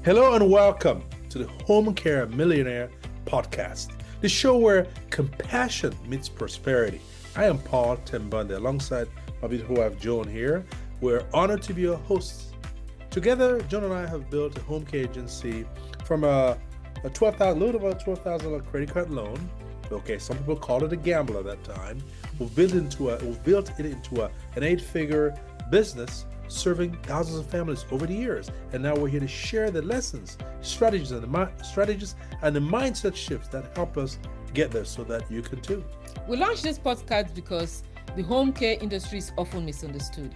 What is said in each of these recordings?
Hello and welcome to the Home Care Millionaire Podcast, the show where compassion meets prosperity. I am Paul Tembande, alongside my beautiful wife Joan here. We're honored to be your hosts. Together, Joan and I have built a home care agency from a little over $12,000 credit card loan. Okay, some people called it a gamble at that time. We've built it into an 8-figure business, serving thousands of families over the years. And now we're here to share the lessons, strategies, and the mindset shifts that help us get there so that you can too. We launched this podcast because the home care industry is often misunderstood.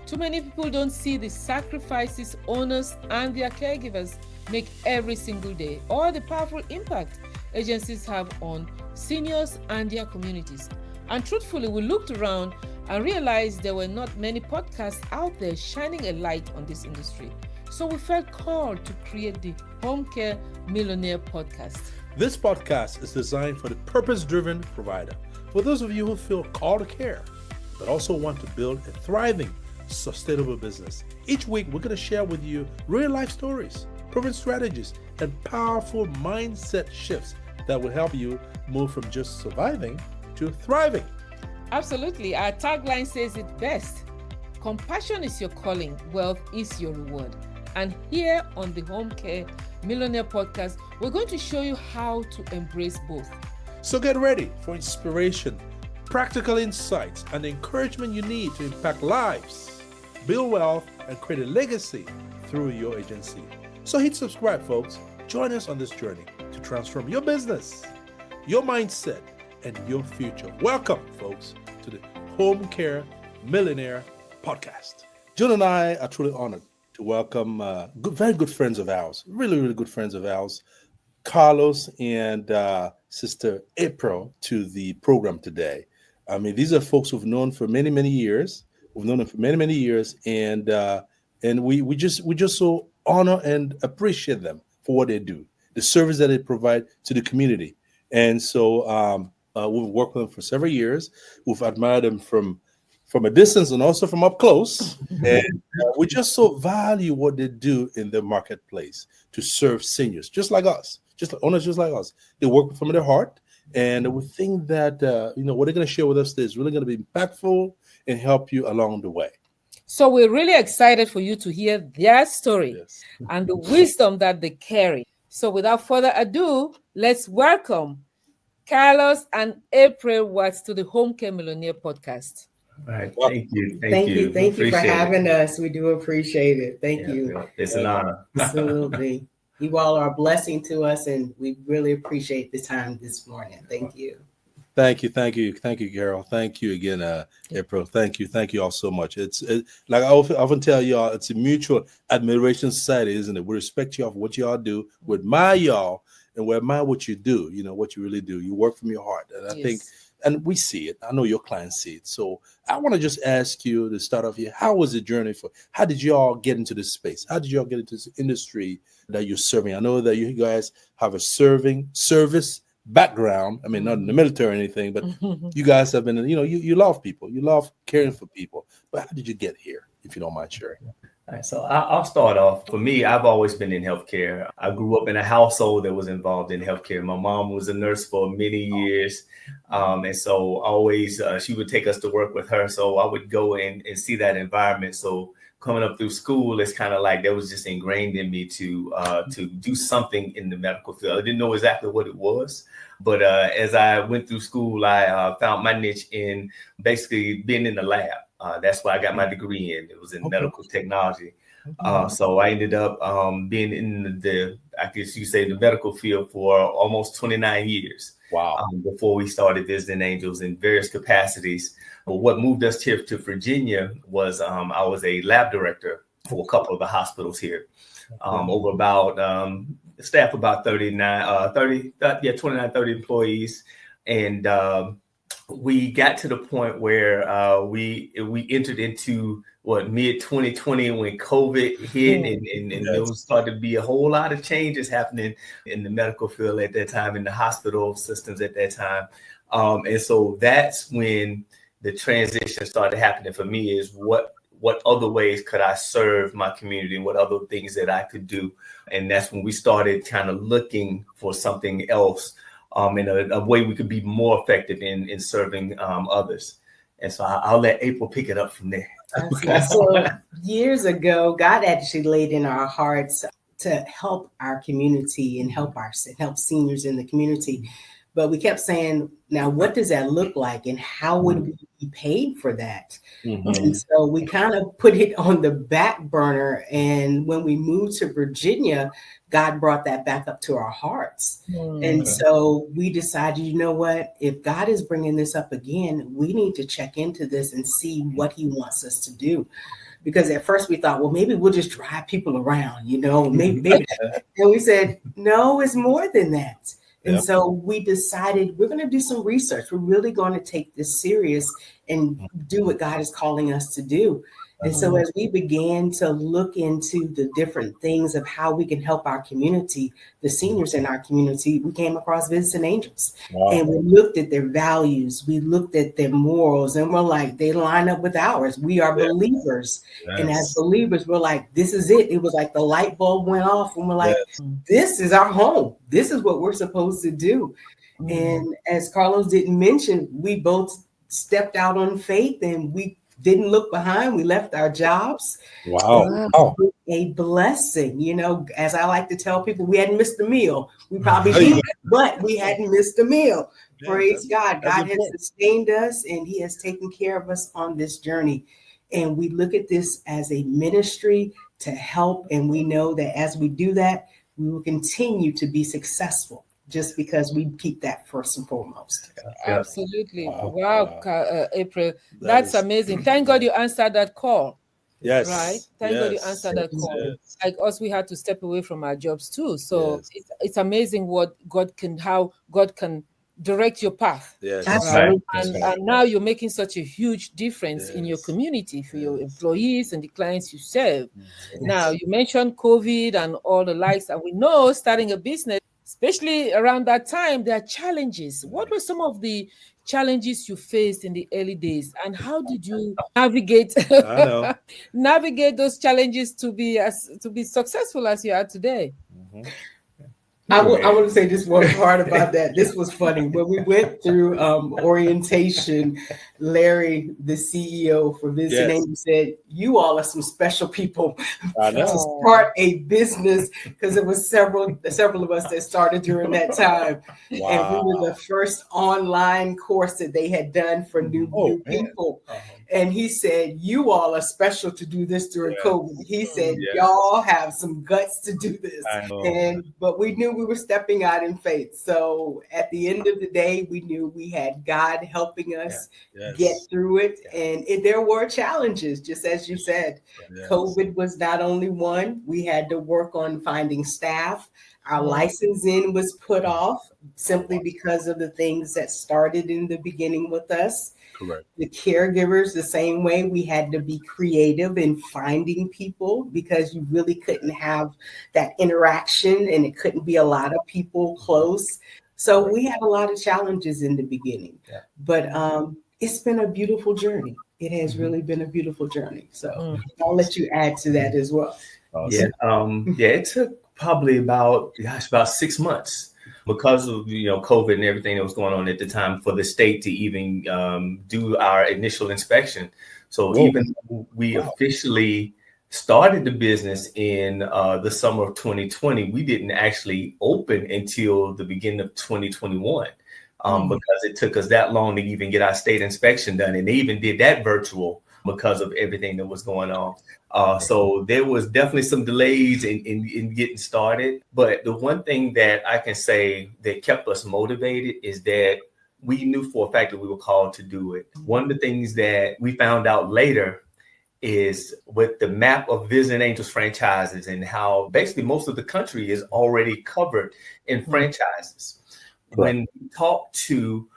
Too many people don't see the sacrifices owners and their caregivers make every single day, or the powerful impact agencies have on seniors and their communities. And truthfully, we looked around and realized there were not many podcasts out there shining a light on this industry. So we felt called to create the Home Care Millionaire Podcast. This podcast is designed for the purpose-driven provider. For those of you who feel called to care, but also want to build a thriving, sustainable business. Each week, we're going to share with you real-life stories, proven strategies, and powerful mindset shifts that will help you move from just surviving to thriving. Absolutely. Our tagline says it best. Compassion is your calling, wealth is your reward. And here on the Home Care Millionaire Podcast, we're going to show you how to embrace both. So get ready for inspiration, practical insights, and the encouragement you need to impact lives, build wealth, and create a legacy through your agency. So hit subscribe, folks. Join us on this journey to transform your business, your mindset, and your future. Welcome, folks, to the Home Care Millionaire Podcast. Joan and I are truly honored to welcome very good friends of ours, really good friends of ours, Carlos and Sister April, to the program today. I mean, these are folks we've known for many years. We've known them for many years, and we just so honor and appreciate them for what they do, the service that they provide to the community. And so we've worked with them for several years. We've admired them from a distance and also from up close. And we just so value what they do in the marketplace to serve seniors, just like us, owners just like us. They work from their heart. And we think that, what they're going to share with us today is really going to be impactful and help you along the way. So we're really excited for you to hear their story and the wisdom that they carry. So without further ado, let's welcome Carlos and April Watts to the Home Care Millionaire Podcast. All right. Thank you. Thank you for having us. We do appreciate it. Thank you. It's an honor. Absolutely. You all are a blessing to us, and we really appreciate the time this morning. Thank you. Thank you, Carol. Thank you again, April. Thank you all so much. It's like I often tell y'all, it's a mutual admiration society, isn't it? We respect y'all for what y'all do. We admire y'all, and we admire what you do. You know what you really do. You work from your heart, and I think, and we see it. I know your clients see it. So I want to just ask you to start off here. How was the journey how did you all get into this space? How did you all get into this industry that you're serving? I know that you guys have a service background. I mean, not in the military or anything, but you guys have been, you love people. You love caring for people. But how did you get here, if you don't mind sharing? All right, so I'll start off. For me, I've always been in healthcare. I grew up in a household that was involved in healthcare. My mom was a nurse for many years. And so always she would take us to work with her. So I would go and see that environment. So coming up through school, it's kind of like that was just ingrained in me to do something in the medical field. I didn't know exactly what it was, but as I went through school, I found my niche in basically being in the lab. That's why I got my degree in. It was in medical technology. So I ended up being in I guess you say, the medical field for almost 29 years. Wow. Before we started visiting angels in various capacities. But what moved us here to Virginia was I was a lab director for a couple of the hospitals here. Over about staff about 30 employees. And we got to the point where we entered into mid 2020 when COVID hit, and there was started to be a whole lot of changes happening in the medical field at that time, in the hospital systems at that time. And so that's when the transition started happening for me, is what what other ways could I serve my community and what other things that I could do. And that's when we started kind of looking for something else, in a way we could be more effective in serving others. And so I'll let April pick it up from there. Okay. So years ago, God actually laid in our hearts to help our community and help seniors in the community. But we kept saying, now, what does that look like? And how would we be paid for that? And so we kind of put it on the back burner. And when we moved to Virginia, God brought that back up to our hearts. And so we decided, you know what, if God is bringing this up again, we need to check into this and see what he wants us to do. Because at first we thought, well, maybe we'll just drive people around, maybe. And we said, no, it's more than that. And so we decided we're going to do some research. We're really going to take this serious and do what God is calling us to do. And so as we began to look into the different things of how we can help our community, the seniors in our community, we came across Visiting Angels. And we looked at their values. We looked at their morals, and we're like, they line up with ours. We are believers. And as believers, we're like, this is it. It was like the light bulb went off, and we're like, this is our home. This is what we're supposed to do. And as Carlos didn't mention, we both stepped out on faith, and we didn't look behind. We left our jobs. Wow. A blessing. As I like to tell people, we hadn't missed a meal. We probably did, but we hadn't missed a meal. Praise God. God has sustained us, and he has taken care of us on this journey. And we look at this as a ministry to help. And we know that as we do that, we will continue to be successful, just because we keep that first and foremost. Absolutely. Wow. April, that's amazing. Thank God you answered that call. Yes. Right. Thank God you answered that call. Yes. Like us, we had to step away from our jobs too. So it's amazing how God can direct your path. Yes. Absolutely. And now you're making such a huge difference in your community for your employees and the clients you serve. Now, you mentioned COVID and all the likes, and we know starting a business, especially around that time, there are challenges. What were some of the challenges you faced in the early days, and how did you navigate navigate those challenges to be successful as you are today? I want to say this one part about that. This was funny. When we went through orientation, Larry, the CEO for Visiting Angels, said, you all are some special people to start a business, because there was several of us that started during that time. Wow. And we were the first online course that they had done for new people. And he said, you all are special to do this during COVID. He said, y'all have some guts to do this. But we knew we were stepping out in faith. So at the end of the day, we knew we had God helping us get through it. And there were challenges, just as you said. COVID was not only one. We had to work on finding staff. Our licensing was put off simply because of the things that started in the beginning with us. Correct. The caregivers, the same way, we had to be creative in finding people, because you really couldn't have that interaction, and it couldn't be a lot of people close. So we had a lot of challenges in the beginning, but it's been a beautiful journey. It has really been a beautiful journey. So I'll let you add to that as well. Awesome. It took probably about 6 months, because of COVID and everything that was going on at the time, for the state to even do our initial inspection. So even we officially started the business in the summer of 2020, we didn't actually open until the beginning of 2021, because it took us that long to even get our state inspection done. And they even did that virtual because of everything that was going on. So there was definitely some delays in getting started. But the one thing that I can say that kept us motivated is that we knew for a fact that we were called to do it. One of the things that we found out later is with the map of Visiting Angels franchises, and how basically most of the country is already covered in franchises. When we talked to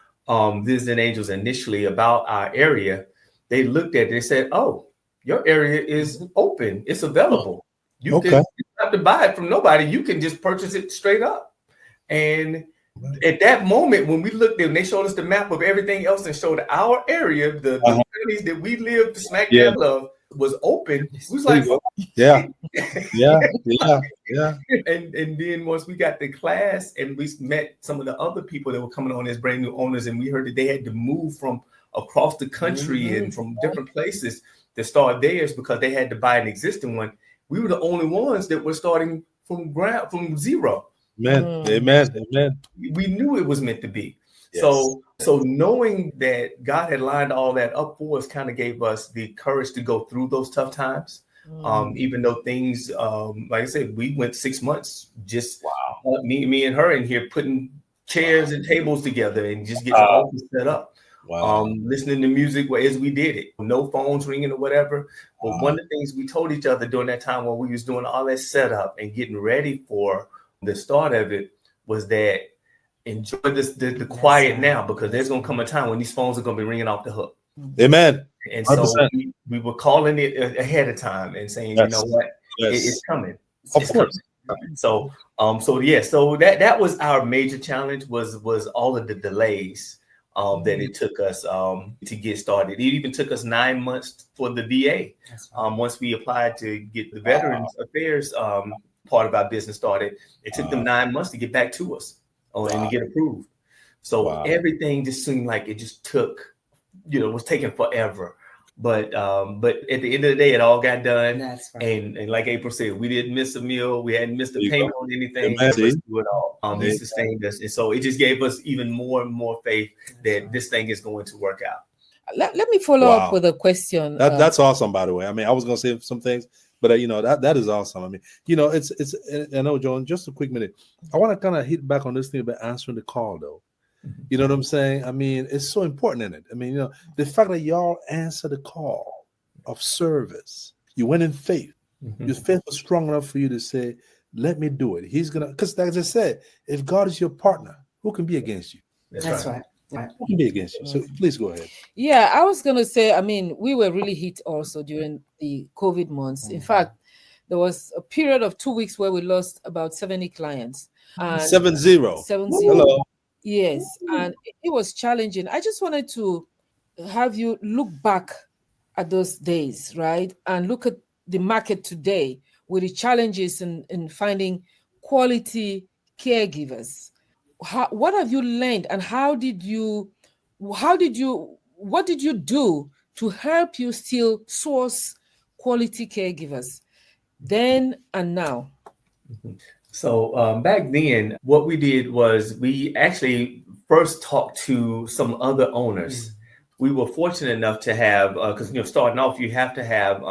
Visiting Angels initially about our area, they looked at it and said, oh, your area is open. It's available. You don't have to buy it from nobody. You can just purchase it straight up. And at that moment, when we looked at them, they showed us the map of everything else and showed our area, the counties that we live smack dab of, was open, we was There like, you go. Yeah. Yeah. and then once we got the class and we met some of the other people that were coming on as brand new owners, and we heard that they had to move from across the country and from different places to start theirs because they had to buy an existing one. We were the only ones that were starting from zero. Amen. We knew it was meant to be. Yes. So knowing that God had lined all that up for us kind of gave us the courage to go through those tough times. Even though things, like I said, we went 6 months just me and her in here putting chairs and tables together and just getting the office set up. Listening to music as we did it, no phones ringing or whatever. But one of the things we told each other during that time when we was doing all that setup and getting ready for the start of it was that enjoy the quiet now, because there's going to come a time when these phones are going to be ringing off the hook. Amen. And so we were calling it ahead of time and saying, you know what, it's coming. Of course. Coming. So that was our major challenge was all of the delays that it took us to get started. It even took us 9 months for the VA. Once we applied to get the Veterans Affairs part of our business started, it took them 9 months to get back to us and to get approved. So everything just seemed like it just took, was taking forever. But at the end of the day, it all got done. That's right. And like April said, we didn't miss a meal. We hadn't missed a payment on anything. Let's do it all. It sustained us. And so it just gave us even more and more faith that this thing is going to work out. Let me follow up with a question. That's awesome, by the way. I mean, I was going to say some things, but that is awesome. I mean, it's I know, Joan, just a quick minute. I want to kind of hit back on this thing about answering the call, though. You know what I'm saying? I mean, it's so important in it. I mean, the fact that y'all answer the call of service, you went in faith. Your faith was strong enough for you to say, let me do it. He's going to, because like I said, if God is your partner, who can be against you? That's right. Who can be against you? So please go ahead. Yeah, I was going to say, I mean, we were really hit also during the COVID months. In fact, there was a period of 2 weeks where we lost about 70 clients. 7-0. 7-0. Hello. Yes, and it was challenging. I just wanted to have you look back at those days, right? And look at the market today with the challenges in finding quality caregivers. What have you learned, and what did you do to help you still source quality caregivers then and now? So back then, what we did was we actually first talked to some other owners. We were fortunate enough to have, because starting off, you have to have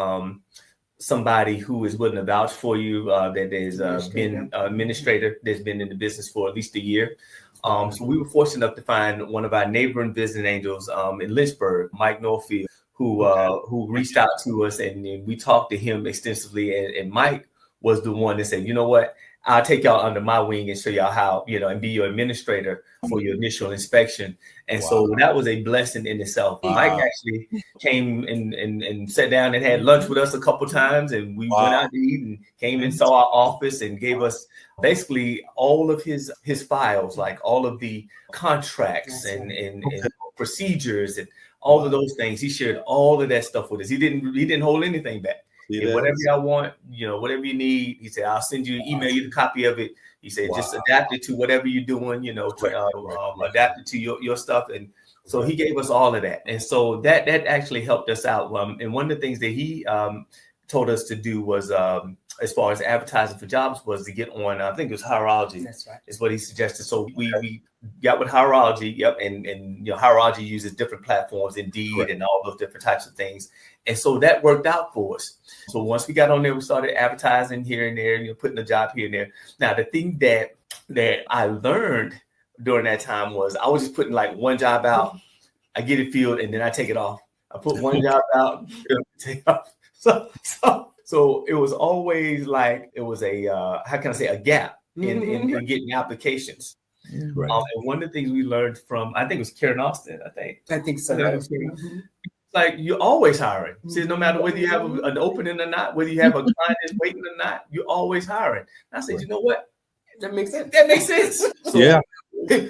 somebody who is willing to vouch for you, that has been an administrator that's been in the business for at least a year. So we were fortunate enough to find one of our neighboring business angels in Lynchburg, Mike Norfield, who reached out to us, and we talked to him extensively. And Mike was the one that said, you know what? I'll take y'all under my wing and show y'all how, and be your administrator for your initial inspection. And so that was a blessing in itself. Mike actually came and sat down and had lunch with us a couple times, and we went out to eat and came and saw our office and gave us basically all of his files, like all of the contracts and procedures and all of those things. He shared all of that stuff with us. He didn't hold anything back. Whatever y'all want, whatever you need, he said, I'll send you, email you the copy of it. He said, just adapt it to whatever you're doing, adapt it to your stuff. And so he gave us all of that. And so that actually helped us out. And one of the things that he told us to do was, as far as advertising for jobs, was to get on, I think it was Hierology. That's right. Is what he suggested. So we got with Hierology. Yep. And Hierology uses different platforms, Indeed, and all those different types of things. And so that worked out for us. So once we got on there, we started advertising here and there, putting a job here and there. Now, the thing that I learned during that time was I was just putting like one job out, I get it filled, and then I take it off. I put one job out, take it off. So it was always like it was a a gap in getting applications. Right. And one of the things we learned from, I think it was Karen Austin. I think so. Like, you're always hiring. See, no matter whether you have an opening or not, whether you have a client that's waiting or not, you're always hiring. And I said, you know what? That makes sense.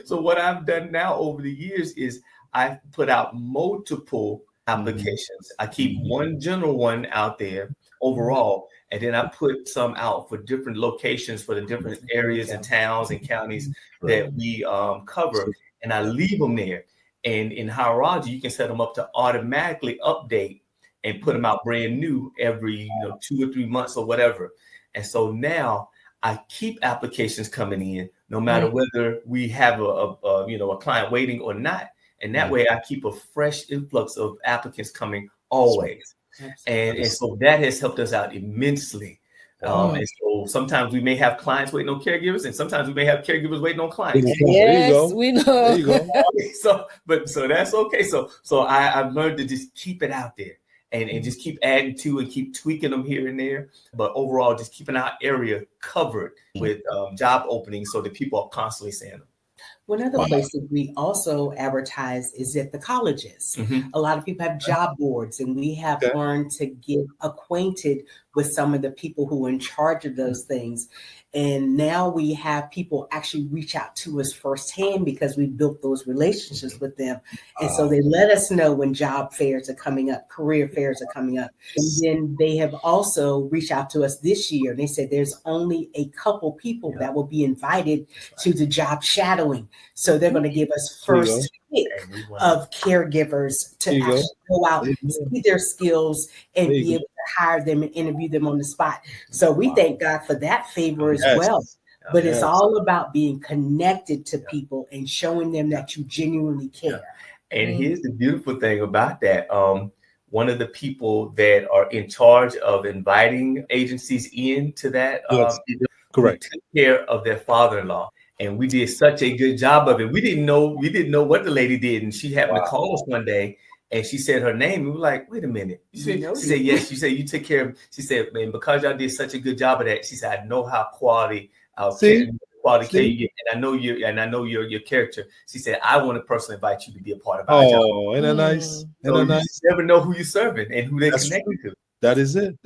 So what I've done now over the years is I've put out multiple applications. I keep one general one out there overall, and then I put some out for different locations for the different areas and towns and counties that we cover, and I leave them there. And in Hierarchy, you can set them up to automatically update and put them out brand new every 2 or 3 months or whatever. And so now I keep applications coming in, no matter whether we have a client waiting or not. And that way I keep a fresh influx of applicants coming always. And so that has helped us out immensely. And so sometimes we may have clients waiting on caregivers, and sometimes we may have caregivers waiting on clients. Yes, we know. There you go. So that's okay. So I've learned to just keep it out there and just keep adding to and keep tweaking them here and there. But overall, just keeping our area covered with job openings so that people are constantly seeing them. One other place that we also advertise is at the colleges. A lot of people have job boards, and we have learned to get acquainted with some of the people who are in charge of those things. And now we have people actually reach out to us firsthand because we built those relationships with them. And so they let us know when job fairs are coming up, career fairs are coming up. And then they have also reached out to us this year. And they said there's only a couple people that will be invited to the job shadowing. So they're going to give us first pick of caregivers to actually go out and see their skills and be able to hire them and interview them on the spot. So we thank God for that favor as well. But it's all about being connected to people and showing them that you genuinely care. And here's the beautiful thing about that. One of the people that are in charge of inviting agencies into that, correct, took care of their father-in-law. And we did such a good job of it. We didn't know what the lady did. And she happened to call us one day and she said her name. We were like, wait a minute. She said, yes. She said, you took care of, she said, man, because y'all did such a good job of that. She said, I know how quality care you get. And I know your character. She said, I want to personally invite you to be a part of our job. Oh, isn't that nice? So you never know who you're serving and who they're connected to. That is it.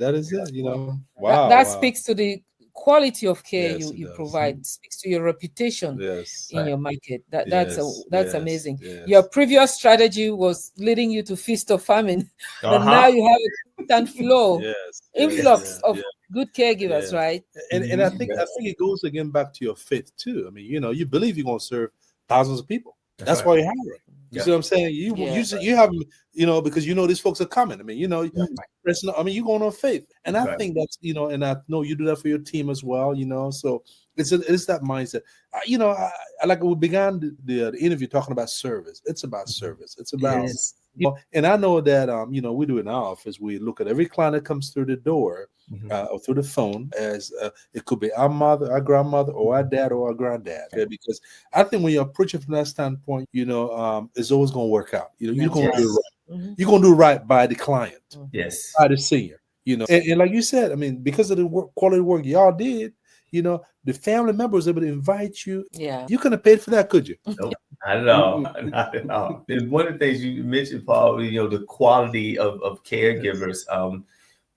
Wow. That speaks to the quality of care you provide, speaks to your reputation in your market. That's amazing. Yes. Your previous strategy was leading you to feast or famine, and now you have a constant flow, influx of good caregivers, right? And I think it goes again back to your faith too. I mean, you believe you're going to serve thousands of people. That's why you're hiring. You see what I'm saying? You have, because these folks are coming. I mean, you're going on faith. And I think that's, and I know you do that for your team as well, so it's that mindset. I like we began the interview talking about service. It's about service. It's about, and I know that, we do in our office, we look at every client that comes through the door or through the phone as it could be our mother, our grandmother, or our dad or our granddad. Because I think when you approach it from that standpoint, it's always going to work out. You're going to do it right. You're going to do right by the client, by the senior, and like you said, I mean, because of the quality work y'all did, the family members able to invite you. You couldn't have paid for that, could you? Nope. Not at all. Not at all. And one of the things you mentioned, Paul, the quality of caregivers.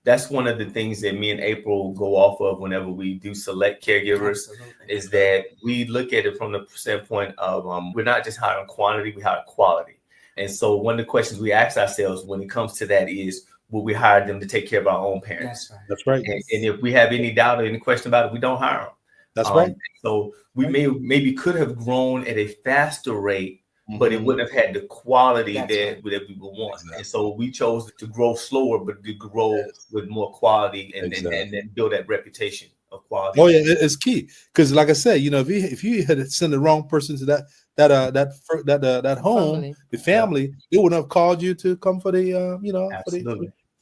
That's one of the things that me and April go off of whenever we do select caregivers. Is that we look at it from the standpoint of we're not just hiring quantity, we hire quality. And so one of the questions we ask ourselves when it comes to that is, will we hire them to take care of our own parents? That's right. And if we have any doubt or any question about it, we don't hire them. That's right. So we maybe could have grown at a faster rate, but it wouldn't have had the quality that we would want. Exactly. And so we chose to grow slower, but to grow with more quality and then build that reputation of quality. Oh yeah, it's key because, like I said, if you had sent the wrong person to that home, the family, they wouldn't have called you to come for the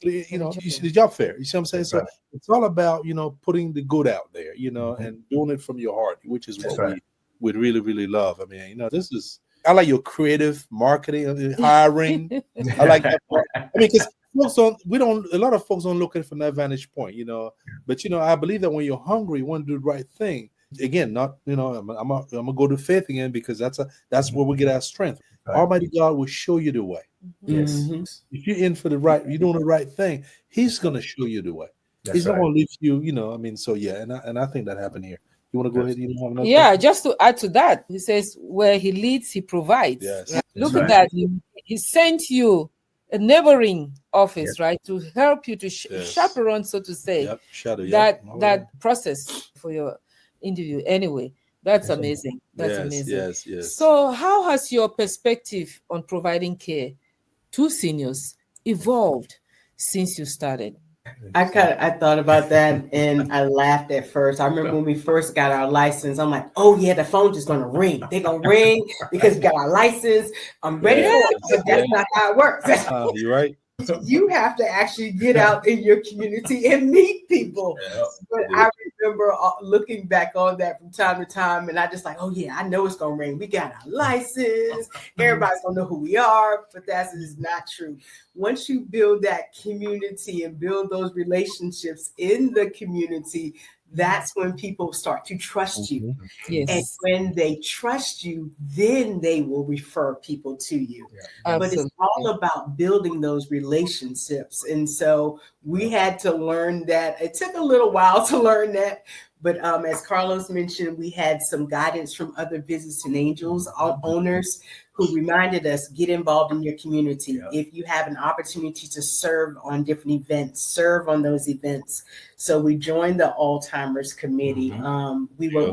the job fair. You see what I'm saying? So it's all about putting the good out there, and doing it from your heart, which is what we really, really love. I mean, this is. I like your creative marketing, hiring. I like that part. I mean, because a lot of folks don't look at it from that vantage point, But I believe that when you're hungry, you want to do the right thing. Again, not I'm gonna go to faith again because that's where we get our strength. Right. Almighty God will show you the way. Yes. If you're in for you're doing the right thing, He's gonna show you the way. He's not gonna leave you. And I think that happened here. You want to go ahead? Yeah, just to add to that, he says, where He leads, He provides. Yes. Right? Look at that. He sent you a neighboring office, right, to help you to Yes. chaperone, so to say, Yep. Shadow. that Yep. that process for your interview. Anyway, that's amazing. That's Yes. amazing. Yes. Yes. So, how has your perspective on providing care to seniors evolved since you started? I thought about that and I laughed at first. I remember when we first got our license, I'm like, oh yeah, the phone just gonna ring. They're gonna ring because we got our license. I'm ready for it, but that's not how it works. You're right. You have to actually get out in your community and meet people. But I remember looking back on that from time to time, and I just like, oh yeah, I know it's gonna ring. We got our license. Everybody's gonna know who we are, but that is not true. Once you build that community and build those relationships in the community, that's when people start to trust you. Yes. And when they trust you, then they will refer people to you. But it's all about building those relationships. And so we had to learn that. It took a little while to learn that. But as Carlos mentioned, we had some guidance from other Visiting Angels owners who reminded us, get involved in your community. Yeah. If you have an opportunity to serve on different events, serve on those events. So we joined the Alzheimer's Committee. We were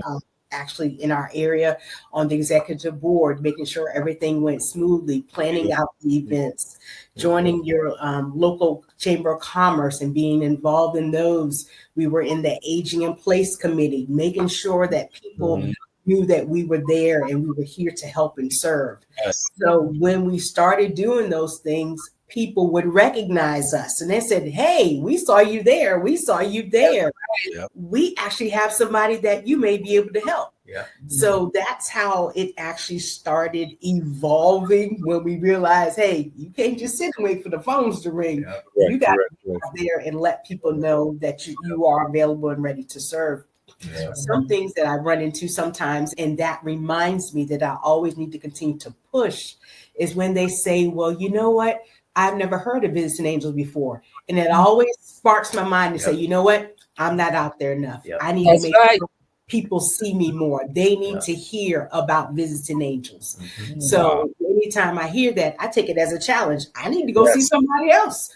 actually in our area on the executive board, making sure everything went smoothly, planning out the events, joining your local chamber of commerce and being involved in those. We were in the aging in place committee, making sure that people knew that we were there and we were here to help and serve. Yes. So when we started doing those things, people would recognize us and they said, hey, we saw you there. We saw you there. Yep. We actually have somebody that you may be able to help. Yeah. So that's how it actually started evolving when we realized, hey, you can't just sit and wait for the phones to ring. Yeah. You got to be out there and let people know that you are available and ready to serve. Yeah. Some things that I run into sometimes, and that reminds me that I always need to continue to push, is when they say, well, you know what? I've never heard of Visiting Angels before. And it always sparks my mind to say, you know what? I'm not out there enough. Yep. I need to make sure people see me more. They need to hear about Visiting Angels. Mm-hmm. So anytime I hear that, I take it as a challenge. I need to go see somebody else.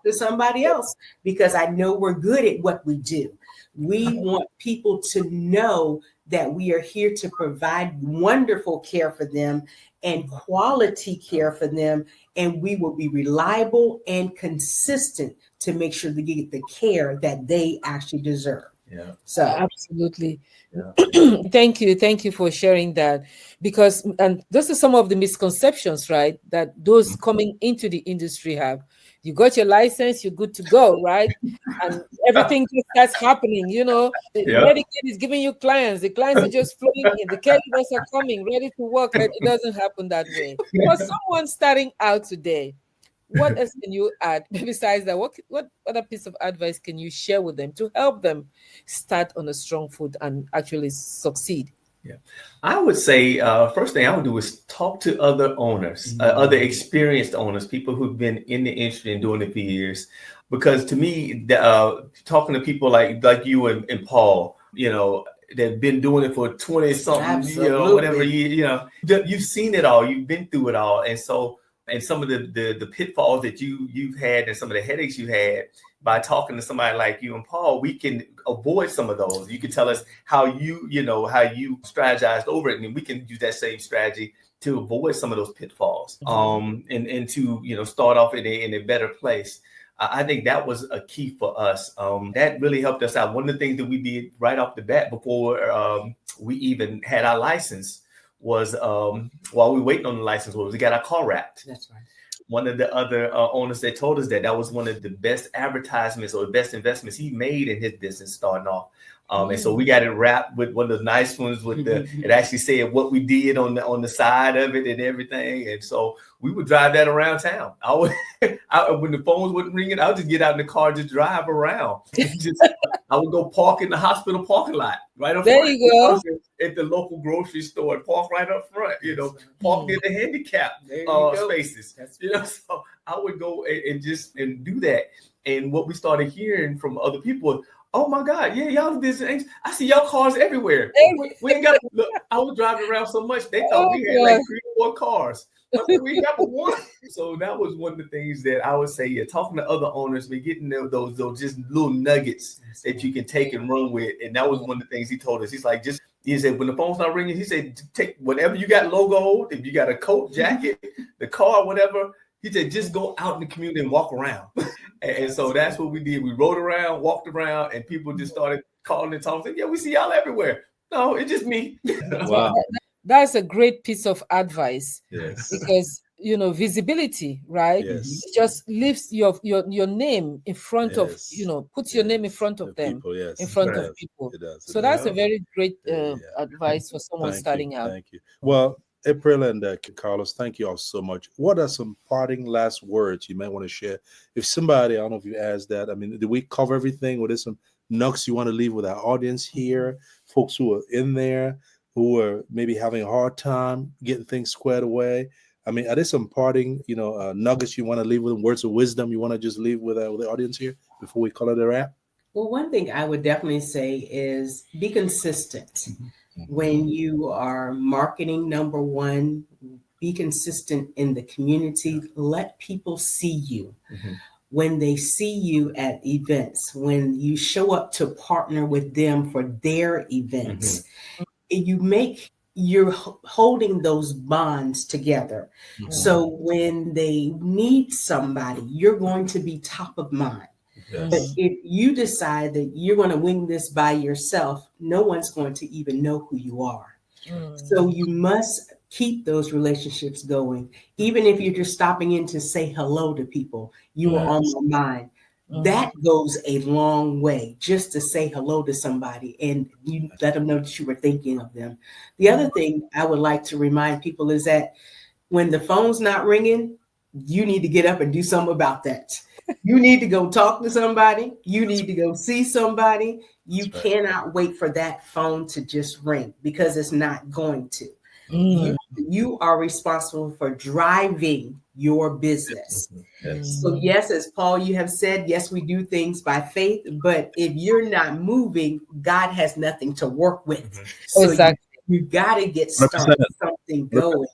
To somebody else, because I know we're good at what we do. We want people to know that we are here to provide wonderful care for them and quality care for them. And we will be reliable and consistent to make sure they get the care that they actually deserve. Yeah. So absolutely. Yeah. Thank you for sharing that, because and those are some of the misconceptions, right, that those coming into the industry have. You got your license, you're good to go, right? And everything just starts happening, you know. Medicaid is giving you clients. The clients are just flowing in. The caregivers are coming, ready to work. It doesn't happen that way. For someone starting out today, what else can you add besides that? What other piece of advice can you share with them to help them start on a strong foot and actually succeed? Yeah, I would say first thing I would do is talk to other owners, other experienced owners, people who've been in the industry and doing it for years. Because to me, talking to people like you and Paul, you know, they've been doing it for 20 something, you know, whatever you know, you've seen it all, you've been through it all, and so. And some of the pitfalls that you've had and some of the headaches you had, by talking to somebody like you and Paul, we can avoid some of those. You can tell us how you strategized over it, and we can use that same strategy to avoid some of those pitfalls. And to start off in a better place. I think that was a key for us. That really helped us out. One of the things that we did right off the bat before we even had our license was while we were waiting on the license, we got our car wrapped. That's right. One of the other owners that told us that was one of the best advertisements or the best investments he made in his business starting off. And so we got it wrapped with one of the nice ones with it actually said what we did on the side of it and everything. And so we would drive that around town. When the phones wasn't ringing, I would just get out in the car, just drive around. I would go park in the hospital parking lot right up front. There you go. At the local grocery store and park right up front, park near the handicap spaces. So I would go and do that. And what we started hearing from other people, oh my God, yeah, y'all are Visiting Angels. I see y'all cars everywhere. We ain't got look. I was driving around so much they thought we had like 3 4 cars. I said, we got but one. So that was one of the things that I would say, yeah, talking to other owners, we getting those just little nuggets that you can take and run with. And that was one of the things he told us. He's like, he said, when the phone's not ringing, he said, take whatever you got logo, if you got a coat, jacket, the car, whatever. He said, just go out in the community and walk around. And so that's what we did. We rode around, walked around, and people just started calling and talking. Yeah, we see y'all everywhere. No, it's just me. Wow. That's a great piece of advice. Yes. Because visibility, right? Yes. It just lifts your name in front of, Yes. Puts your name in front of The them, people, yes. in front Right. of people. It does. So It that's does. a very great Yeah. advice for someone Thank starting you. out. Thank you. Well, April and Carlos, thank you all so much. What are some parting last words you might want to share? If somebody, I don't know if you asked that, I mean, did we cover everything? Or there's some nuggets you want to leave with our audience here, folks who are in there, who are maybe having a hard time getting things squared away? I mean, are there some parting, nuggets you want to leave with, words of wisdom you want to just leave with the audience here before we call it a wrap? Well, one thing I would definitely say is be consistent. When you are marketing, number one, be consistent in the community. Let people see you. Mhm. When they see you at events, when you show up to partner with them for their events, you're holding those bonds together. Mhm. So when they need somebody, you're going to be top of mind. Yes. But if you decide that you're going to wing this by yourself, no one's going to even know who you are. So you must keep those relationships going. Even if you're just stopping in to say hello to people, you are on my mind. That goes a long way, just to say hello to somebody and you let them know that you were thinking of them. The other thing I would like to remind people is that when the phone's not ringing, you need to get up and do something about that. You need to go talk to somebody. You need to go see somebody. You cannot wait for that phone to just ring, because it's not going to. You are responsible for driving your business. Yes. So yes, as Paul, you have said, yes, we do things by faith, but if you're not moving, God has nothing to work with. So Exactly. you got to get started, something going.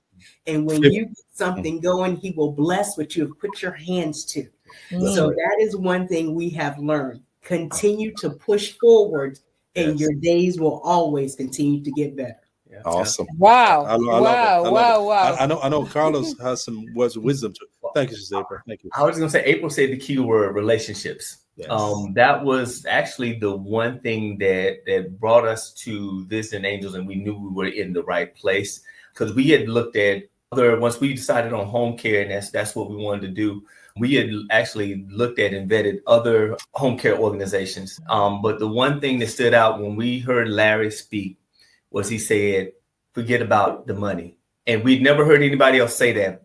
And when you get something going, he will bless what you have put your hands to. So that is one thing we have learned. Continue to push forward, and your days will always continue to get better. Yeah. Awesome. Wow. I love it. Wow. I love Wow. it. Wow. I know Carlos has some words of wisdom too. Thank you, Sister April. Thank you. I was going to say, April said the key word, relationships. Yes. That was actually the one thing that brought us to Visiting Angels, and we knew we were in the right place, because we had looked at once we decided on home care, and that's what we wanted to do. We had actually looked at and vetted other home care organizations. But the one thing that stood out when we heard Larry speak was he said, forget about the money. And we'd never heard anybody else say that.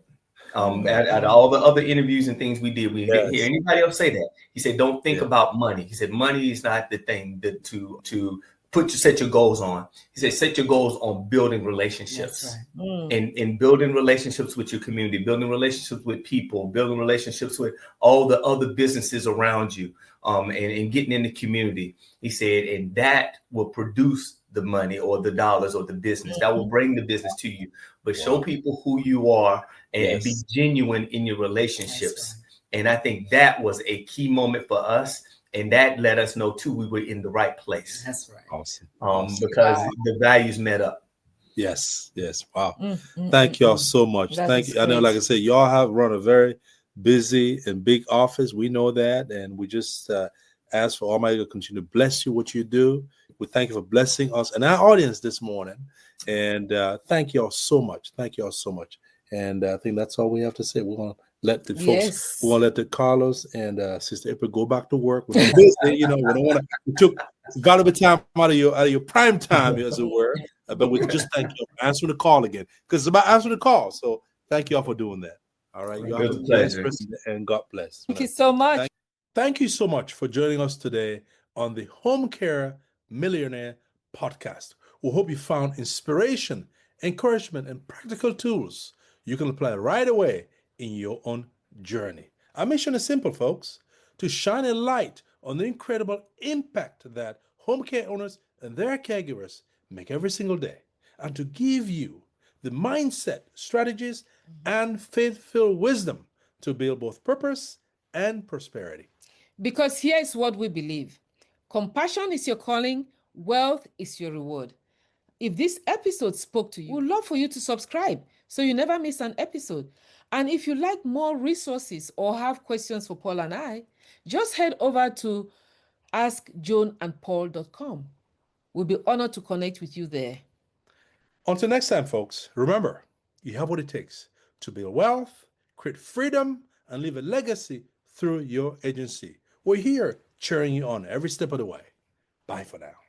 At all the other interviews and things we did, we didn't hear anybody else say that. He said, don't think about money. He said, money is not the thing to set your goals on. He said, set your goals on building relationships. And building relationships with your community, building relationships with people, building relationships with all the other businesses around you, and getting in the community. He said, and that will produce the money or the dollars or the business. That will bring the business to you. But show people who you are and be genuine in your relationships. And I think that was a key moment for us. And that let us know too, we were in the right place. That's right. Awesome. Because the values met up. Yes. Wow. Thank y'all so much. Thank you. I know, great. like I said, y'all have run a very busy and big office. We know that. And we just ask for Almighty to continue to bless you, what you do. We thank you for blessing us and our audience this morning. And thank y'all so much. Thank y'all so much. And I think that's all we have to say. We're going to let the folks, we're going to let the Carlos and Sister April go back to work. We're busy, we don't want to. We took valuable time out of your prime time, as it were. But we just thank you for answering the call again, because it's about answering the call. So thank y'all for doing that. All right. Y'all have a pleasure. And God bless. Thank you so much. Thank you so much for joining us today on the Home Care Millionaire Podcast. We hope you found inspiration, encouragement, and practical tools you can apply right away in your own journey. Our mission is simple, folks: to shine a light on the incredible impact that home care owners and their caregivers make every single day, and to give you the mindset, strategies, and faith-filled wisdom to build both purpose and prosperity. Because here is what we believe: compassion is your calling, wealth is your reward. If this episode spoke to you, we'd love for you to subscribe so you never miss an episode. And if you like more resources or have questions for Paul and I, just head over to askjoanandpaul.com. We'll be honored to connect with you there. Until next time, folks, remember, you have what it takes to build wealth, create freedom, and leave a legacy through your agency. We're here cheering you on every step of the way. Bye for now.